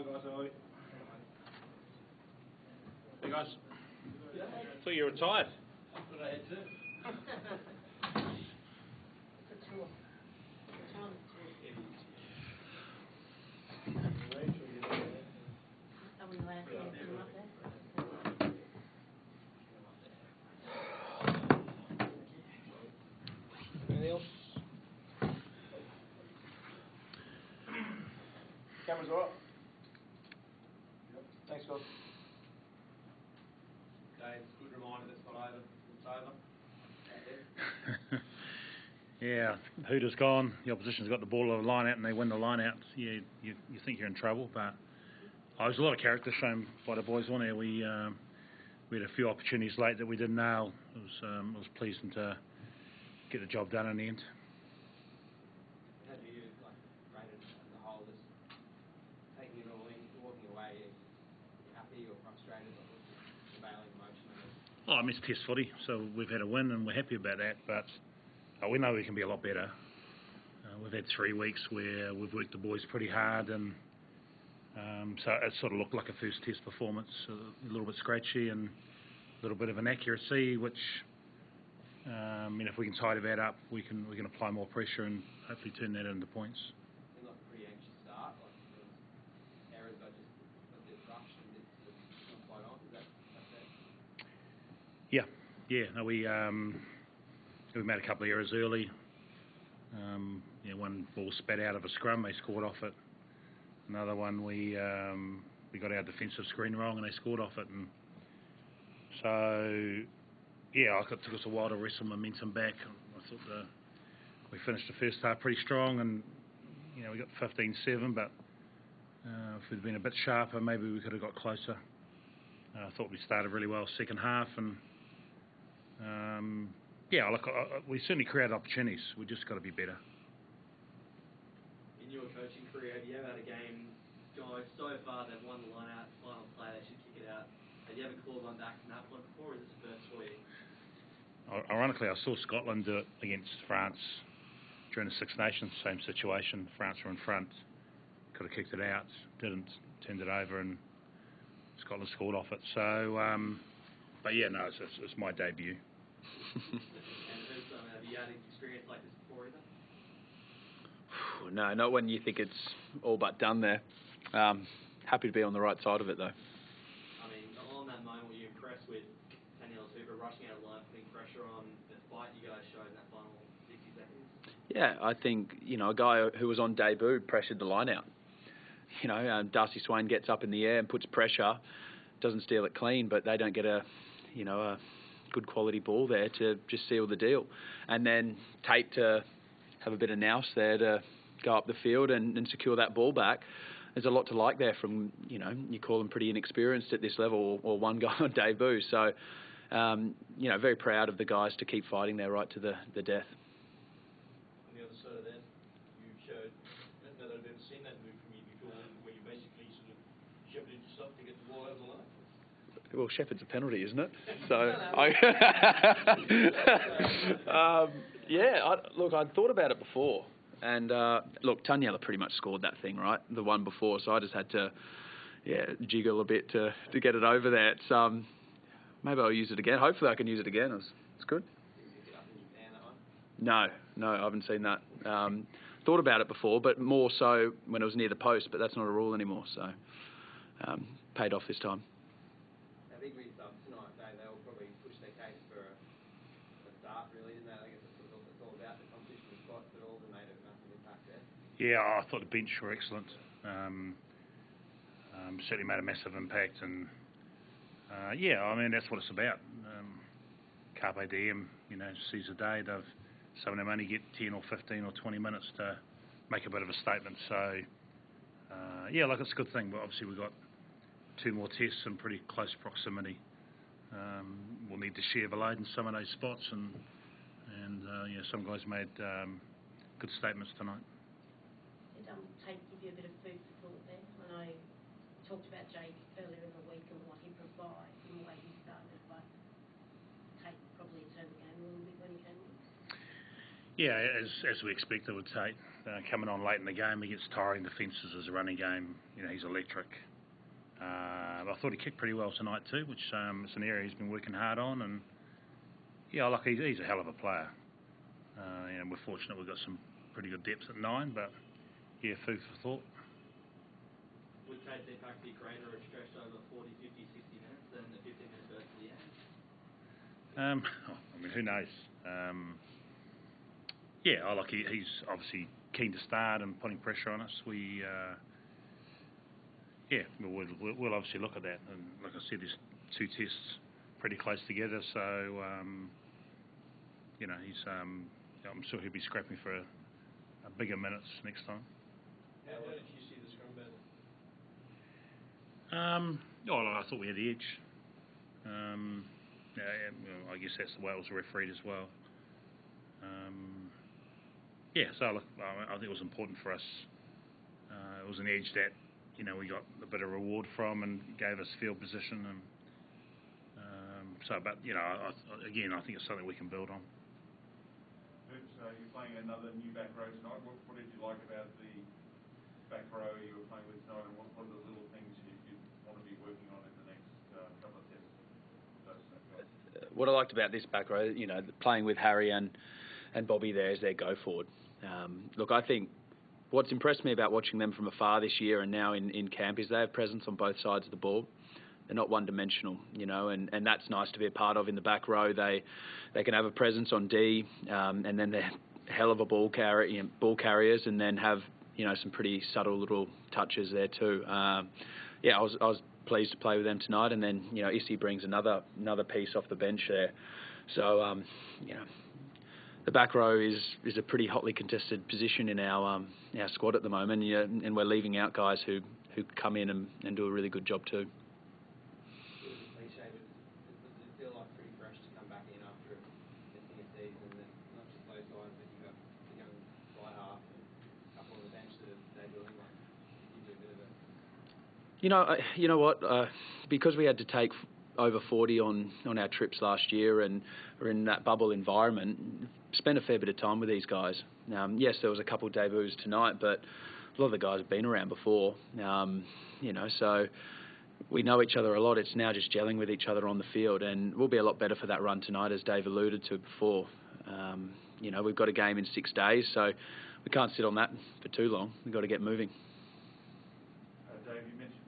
Hi guys, how are you? Hey guys. I thought you were retired. I thought I had to. Anything else? Camera's all right? Yep. Thanks guys. Dave, good reminder that's not over. It's over. Yeah, Hooter's gone. The opposition's got the ball on the line out, and they win the line out. You think you're in trouble, but there's a lot of character shown by the boys on there. We had a few opportunities late that we didn't nail. It was pleasing to get the job done in the end. How do you rate it as a whole? Just taking it all in, walking away, you're happy or frustrated, or prevailing emotion? Oh, I miss Test footy, so we've had a win and we're happy about that, but we know we can be a lot better. We've had 3 weeks where we've worked the boys pretty hard, and so it sort of looked like a first Test performance, a little bit scratchy and a little bit of inaccuracy, which if we can tidy that up, we can apply more pressure and hopefully turn that into points. Seemed like a pretty anxious start. Like errors are just a bit rushed and it's not quite on. Is that fair? Yeah. No, we made a couple of errors early. One ball spat out of a scrum, they scored off it. Another one we got our defensive screen wrong and they scored off it. And so it took us a while to wrestle momentum back. I thought we finished the first half pretty strong, and we got 15-7. But if we'd been a bit sharper, maybe we could have got closer. I thought we started really well second half, and we certainly created opportunities. We just got to be better. In your coaching career, have you ever had a game, guys, so far they've won the line out, final play, they should kick it out. Have you ever called one back from that point before, or is this the first for you? Ironically, I saw Scotland do it against France during the Six Nations, same situation. France were in front, could have kicked it out, didn't, turned it over, and Scotland scored off it. So, it's my debut. And have you had an experience like this before either? No, not when you think it's all but done there. Happy to be on the right side of it, though. I mean, on that moment, were you impressed with Daniel Hooper rushing out of line, putting pressure on the fight you guys showed in that final 60 seconds? Yeah, I think, a guy who was on debut pressured the line out. Darcy Swain gets up in the air and puts pressure, doesn't steal it clean, but they don't get a good quality ball there to just seal the deal. And then Tate to have a bit of nous there to go up the field and secure that ball back. There's a lot to like there from, you call them pretty inexperienced at this level, or one guy on debut. So, very proud of the guys to keep fighting there right to the death. On the other side of that, you showed, I don't know that I've ever seen that move from you before, where you basically sort of shepherded yourself to get the ball over the line. Well, Shepherd's a penalty, isn't it? So, I thought about it before. And, Taniela pretty much scored that thing, right? The one before. So I just had to, jiggle a bit to get it over there. It's, maybe I'll use it again. Hopefully I can use it again. It's good. No, I haven't seen that. Thought about it before, but more so when it was near the post, but that's not a rule anymore. So, paid off this time. I think with tonight, they'll probably push their case for a start, really, didn't they? I guess that's what it's all about, the competition we've got, but all the made a massive impact there. Yeah, I thought the bench were excellent. Certainly made a massive impact, and that's what it's about. Carpe diem, seize the day. Some of them only get 10 or 15 or 20 minutes to make a bit of a statement. So, it's a good thing. But obviously we've got 2 more tests in pretty close proximity. We'll need to share the load in some of those spots, and some guys made good statements tonight. Did Tate give you a bit of food for thought there? I know you talked about Jake earlier in the week and what he provides and the way he started, but Tate probably turned the game a little bit when he came in. Yeah, as we expected with Tate, coming on late in the game, he gets tiring defences as a running game. You know, he's electric. I thought he kicked pretty well tonight too, which is an area he's been working hard on. And yeah, look, he's a hell of a player. And we're fortunate we've got some pretty good depth at 9, but yeah, food for thought. Would Tate's impact be greater if stretched over 40, 50, 60 minutes than the 15-minute burst at the end? I mean, who knows? Yeah, he's obviously keen to start and putting pressure on us. We'll obviously look at that. And like I said, there's 2 tests pretty close together, so you know, I'm sure he'll be scrapping for a bigger minutes next time. How did you see the scrum battle? I thought we had the edge. I guess that's the way it was refereed as well. So look, I think it was important for us. It was an edge that, you know, we got a bit of reward from and gave us field position. And but you know, again, I think it's something we can build on. You're playing another new back row tonight. What did you like about the back row you were playing with tonight, and what are the little things you want to be working on in the next couple of tests? What I liked about this back row, you know, playing with Harry and Bobby there as their go forward. Look, I think what's impressed me about watching them from afar this year and now in camp is they have presence on both sides of the ball. They're not one-dimensional, you know, and that's nice to be a part of in the back row. They can have a presence on D, and then they're hell of a ball carriers, and then have, you know, some pretty subtle little touches there too. I was pleased to play with them tonight, and then, you know, Issy brings another piece off the bench there. So you know, the back row is a pretty hotly contested position in our squad at the moment, and we're leaving out guys who come in and do a really good job too. You know what? Because we had to take over 40 on our trips last year and are in that bubble environment, spent a fair bit of time with these guys. Yes, there was a couple of debuts tonight, but a lot of the guys have been around before. You know, so we know each other a lot. It's now just gelling with each other on the field, and we'll be a lot better for that run tonight, as Dave alluded to before. You know, we've got a game in 6 days, so we can't sit on that for too long. We've got to get moving. Dave, you mentioned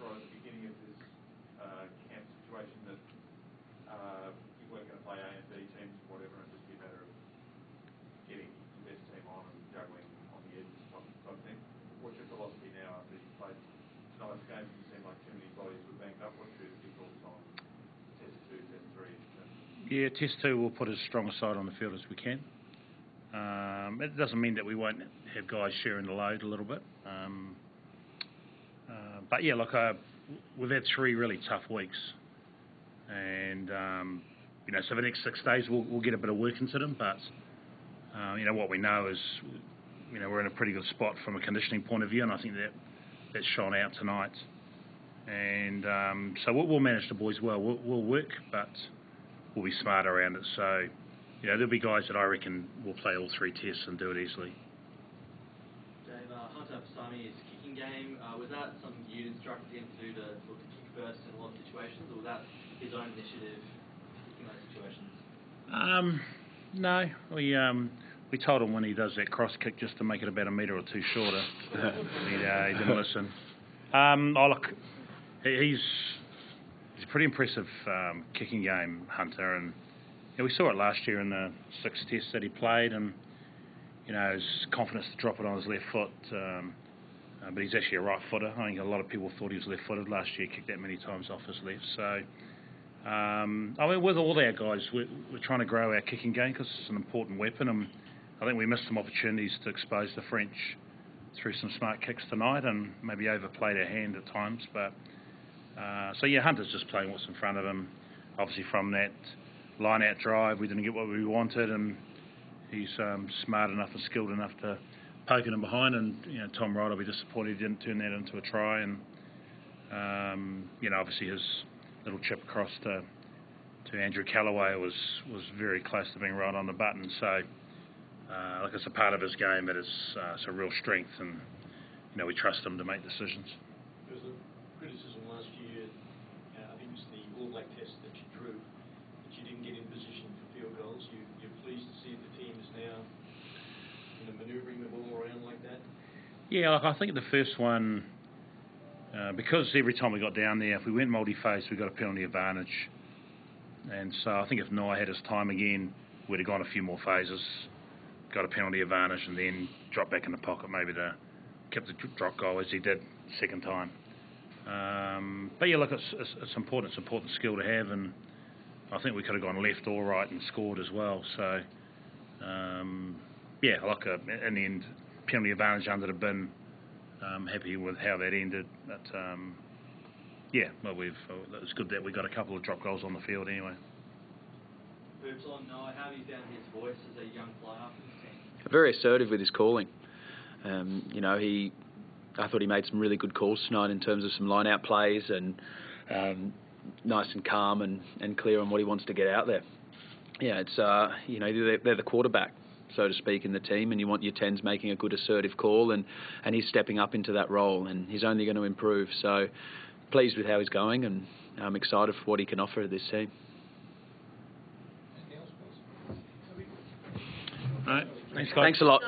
right at the beginning of this camp situation that you weren't going to play A and B teams or whatever, and just be a matter of getting the best team on and juggling on the edges type of thing. What's your philosophy now after you played tonight's game? It seemed like too many bodies were banked up. What's your thoughts on test 2, test 3? Yeah, test 2 will put as strong a side on the field as we can. It doesn't mean that we won't have guys sharing the load a little bit. But yeah, look, we've had 3 really tough weeks, and you know, so the next 6 days we'll get a bit of work into them. But you know, what we know is, you know, we're in a pretty good spot from a conditioning point of view, and I think that's shone out tonight. And so we'll manage the boys well. We'll work, but we'll be smart around it. So, you know, there'll be guys that I reckon will play all 3 tests and do it easily. Dave, Hunter Pasami's kicking game, was that something you instructed him to do to look to kick first in a lot of situations, or was that his own initiative in those situations? No, we told him when he does that cross kick just to make it about a metre or 2 shorter. He didn't listen. Look, he's a pretty impressive kicking game, Hunter, and yeah, we saw it last year in the 6 tests that he played, and you know, his confidence to drop it on his left foot. But he's actually a right footer. I think a lot of people thought he was left footed last year. He kicked that many times off his left. So, I mean, with all our guys, we're trying to grow our kicking game because it's an important weapon. And I think we missed some opportunities to expose the French through some smart kicks tonight, and maybe overplayed our hand at times. But so yeah, Hunter's just playing what's in front of him. Obviously, from that line-out drive, we didn't get what we wanted, and he's smart enough and skilled enough to poke it in behind. And you know, Tom Wright will be disappointed he didn't turn that into a try. And you know, obviously his little chip across to Andrew Callaway was very close to being right on the button. So like it's a part of his game, but it's a real strength, and we trust him to make decisions. There was a criticism last year, I think it was the All Black test that you drew, that you didn't get in position for field goals. You're pleased to see the team is now manoeuvring the ball around like that? Yeah, I think the first one, because every time we got down there, if we went multi-phase, we got a penalty advantage. And so I think if Nye had his time again, we'd have gone a few more phases, got a penalty advantage, and then dropped back in the pocket maybe to keep the drop goal as he did second time. But yeah, look, it's important. It's an important skill to have, and I think we could have gone left or right and scored as well. So yeah, look, in the end, penalty advantage under the bin. Happy with how that ended, but yeah, well, it's good that we got a couple of drop goals on the field anyway. Hoops on Noah, how have you found his voice as a young player in the team? Very assertive with his calling. I thought he made some really good calls tonight in terms of some line-out plays and nice and calm and clear on what he wants to get out there. Yeah, it's they're the quarterback, so to speak, in the team, and you want your 10s making a good assertive call, and he's stepping up into that role, and he's only going to improve. So pleased with how he's going, and I'm excited for what he can offer to this team. Right. Thanks a lot.